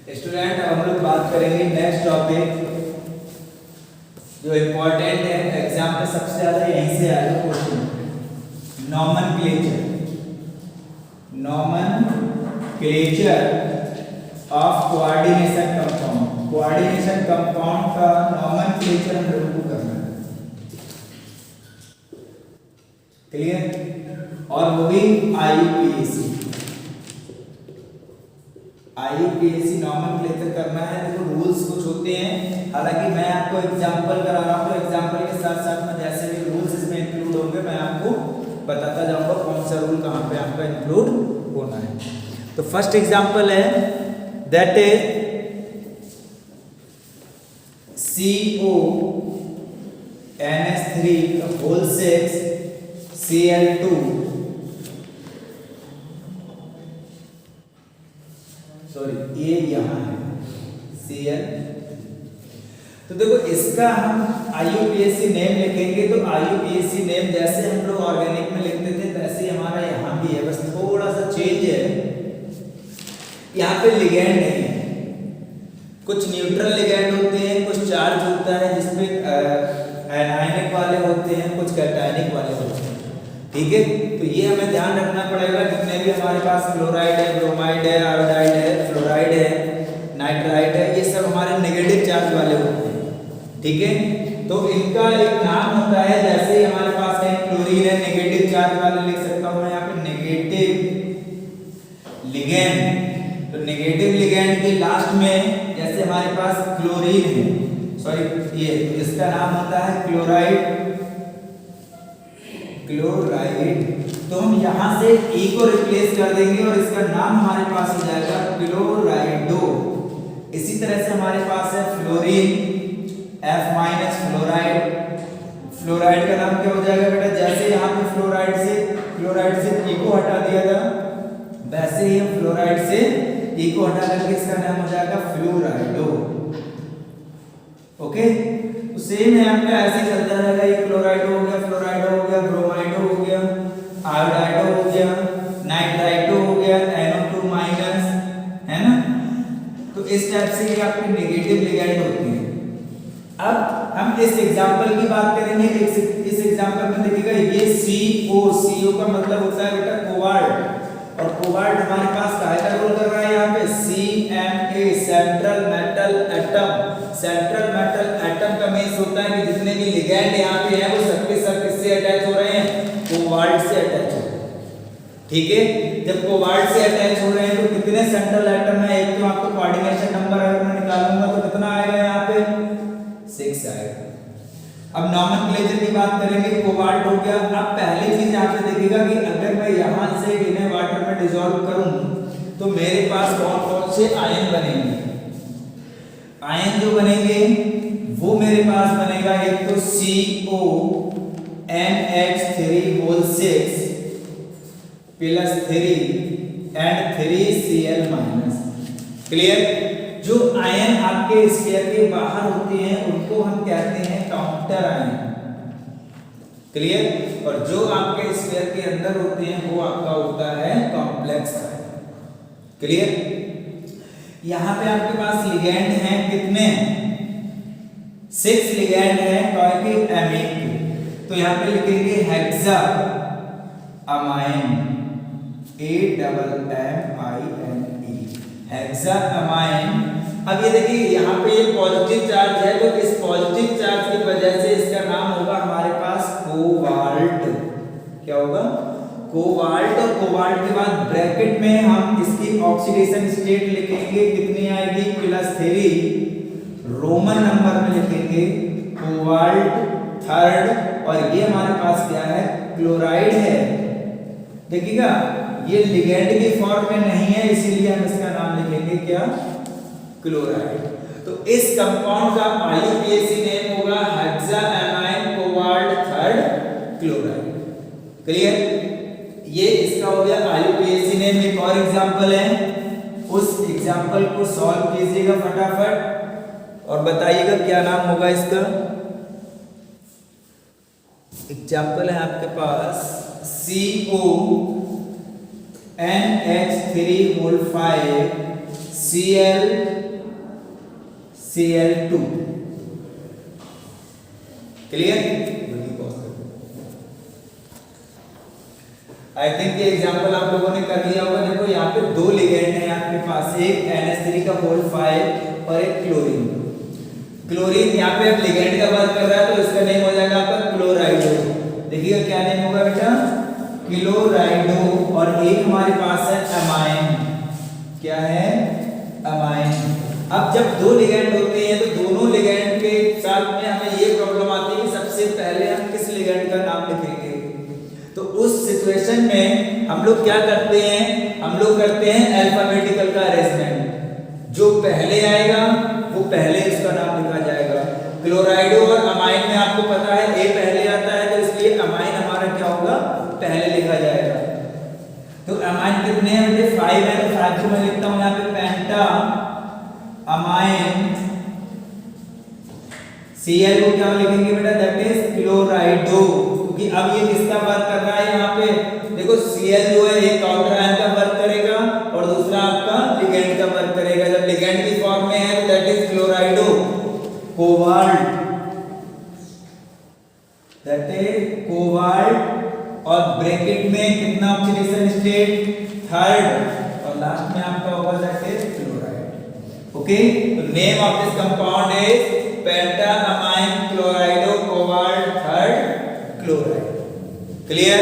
Student अब हम लोग बात करेंगे नेक्स्ट टॉपिक जो इम्पोर्टेंट है एग्जाम में सबसे ज्यादा यहीं से आएगा question nomenclature of coordination compound. Coordination compound का नॉमेनक्लेचर हम लोगों को करना है, क्लियर, और वो भी आईयूपीएसी नॉमेनक्लेचर करना है। देखो रूल्स कुछ होते हैं, हालांकि मैं आपको एग्जांपल करा रहा हूँ तो एग्जांपल के साथ साथ में जैसे भी रूल्स इसमें इंक्लूड होंगे मैं आपको बताता जाऊंगा कौन सा रूल कहाँ पे आपका इंक्लूड होना है। तो फर्स्ट एग्जांपल है that is CONH3 whole 6 Cl2 sorry ये यहाँ है Cl। तो देखो इसका हम IUPAC नेम लिखेंगे तो IUPAC नेम जैसे हम लोग ऑर्गेनिक में लिखते थे वैसे ही हमारा यहाँ भी है, बस थोड़ा सा चेंज है। यहाँ पे लिगेंड नहीं है, कुछ न्यूट्रल लिगेंड होते हैं, कुछ चार्ज होता है जिसमें एनायनिक वाले होते हैं, कुछ कैटायनिक वाले होते हैं, ठीक है। तो ये हमें ध्यान रखना पड़ेगा। जितने भी हमारे पास क्लोराइड है, ब्रोमाइड है, आयोडाइड है, फ्लोराइड है, नाइट्राइड है, ये सब हमारे नेगेटिव चार्ज वाले होते हैं, ठीक है। तो इनका एक नाम होता है, जैसे ही हमारे पास है क्लोरीन है नेगेटिव चार्ज वाले लिख सकता हूँ मैं यहाँ पे नेगेटिव लिगेंड। तो नेगेटिव लिगेंड के लास्ट में जैसे हमारे पास क्लोरीन है, सॉरी ये इसका नाम होता है क्लोराइड। तो हम यहाँ से E को रिप्लेस कर देंगे और इसका नाम हमारे पास हो जाएगा क्लोराइडो। इसी तरह से हमारे पास है फ्लोरीन F- फ्लोराइड। फ्लोराइड का नाम क्या हो जाएगा बेटा, जैसे यहाँ पे फ्लोराइड से E को हटा दिया था वैसे ही हम फ्लोराइड से E को हटा करके इसका नाम हो जाएगा फ्लोराइडो। ओके, तो सेम है आपका ऐसे चलता रहेगा। ये क्लोराइडो हो गया, फ्लोराइडो हो गया, ब्रोमाइडो हो गया, आयोडाइडो हो गया, नाइट्राइडो हो गया, NO2 माइनस, है ना। तो इस टाइप से ये आपके नेगेटिव लिगेंड होते हैं। अब हम इस एग्जांपल की बात करेंगे। इस एग्जांपल में देखिएगा ये CO का मतलब होता है बेटा कोबाल्ट, और कोबाल्ट हमारे पास क्या रोल कर रहा है यहाँ पे CMA central metal atom. Central metal atom का मींस होता है कि जितने भी लिगेंड यहाँ पे हैं वो सबके सब किससे अटैच हो रहे हैं, कोबाल्ट से अटैच हो रहे हैं, ठीक है। जब कोबाल्ट से अटैच हो रहे हैं तो कितने सेंट्रल एटम है, एक तो आपको कोऑर्डिनेशन नंबर अगर मैं निकालूंगा तो कितना आएगा यहाँ पे 6 आएगा। अब नॉमेनक्लेचर की बात करेंगे, कोबाल्ट हो गया। अब पहली चीज यहाँ पे देखिएगा कि अगर मैं यहाँ से इन्हें वाटर में डिसॉल्व करूं तो मेरे पास कौन कौन से आयन बनेंगे। आयन जो बनेंगे वो मेरे पास बनेगा एक तो CONH3 whole 6 plus 3 and 3Cl minus. Clear. जो आयन आपके स्फीयर के बाहर होते हैं उनको हम कहते हैं काउंटर आयन, क्लियर। और जो आपके स्फीयर के अंदर होते हैं वो आपका होता है कॉम्प्लेक्स आयन, क्लियर। यहाँ पे आपके पास लिगेंड हैं कितने, 6 लिगेंड हैं क्योंकि एमीन के। तो यहाँ पे लिखेंगे hexa amine, AMMINE, hexa amine. अब ये देखिए यहाँ पे ये पॉजिटिव चार्ज है तो इस पॉजिटिव चार्ज की वजह से इसका नाम होगा हमारे पास कोबाल्ट। क्या होगा, कोबाल्ट। और कोबाल्ट के बाद ब्रैकेट में हम इसकी ऑक्सीडेशन स्टेट लिखेंगे, कितनी आएगी, +3। रोमन नंबर में लिखेंगे कोबाल्ट 3rd, और ये हमारे पास क्या है, क्लोराइड है। देखिएगा ये लिगेंड की फॉर्म में नहीं है इसीलिए हम इसका नाम लिखेंगे क्या, क्लोराइड। तो इस कंपाउंड का IUPAC नेम होगा हेक्साअमाइन कोबाल्ट 3rd क्लोराइड, क्लियर। ये इसका हो गया IUPAC नेम। एक और एग्जांपल है, उस एग्जांपल को सॉल्व कीजिएगा फटाफट और बताइएगा क्या नाम होगा इसका। एग्जांपल है आपके पास CONH3 whole 5 Cl2 clear. I think ये एग्जांपल आप लोगों ने कर लिया होगा। देखो यहाँ पे दो लिगेंड है आपके पास, एक NH3 और एक क्लोरीन। क्लोरीन यहाँ पे अब लिगेंड का वर्क कर रहा है तो इसका नेम हो जाएगा आपका क्लोराइडो। देखिएगा क्या नेम होगा बेटा, क्लोराइडो। और एक हमारे पास है अमाइन। क्या है, अमाइन। अब जब दो लिगेंड होते हैं तो दोनों लिगेंड के साथ में हमें ये प्रॉब्लम आती है कि सबसे पहले हम किस लिगेंड का नाम लिखेंगे। तो उस सिचुएशन में हम लोग क्या करते हैं, हम लोग करते हैं अल्फाबेटिकल का अरेंजमेंट। जो पहले आएगा वो पहले उसका नाम लिखा जाएगा। क्लोराइडो और अमाइन में आपको पता है ए पहले आता है, तो इसलिए अमाइन हमारा क्या होगा, पहले लिखा जाएगा। तो अमाइन कितने हैं बेटे, 5 है। तो 5 को मैं लिखता हूं यहाँ पे पेंटा अमाइन। Cl को क्या लिखेंगे बेटा, दैट इज क्लोराइडो। क्योंकि अब ये किसका वर्क कर रहा है यहाँ पे, देखो Cl जो है एक काउंटर आयन का वर्क करेगा और दूसरा आपका लिगेंड का वर्क करेगा। जब लिगेंड की फॉर्म में है तो that is क्लोराइडो cobalt, that is cobalt. और ब्रैकेट में कितना ऑक्सीडेशन स्टेट, 3rd। और लास्ट में आपका होगा दैट इज क्लोराइड। ओके, तो name of this compound is pentaammine chlorido cobalt 3rd chloride. Clear.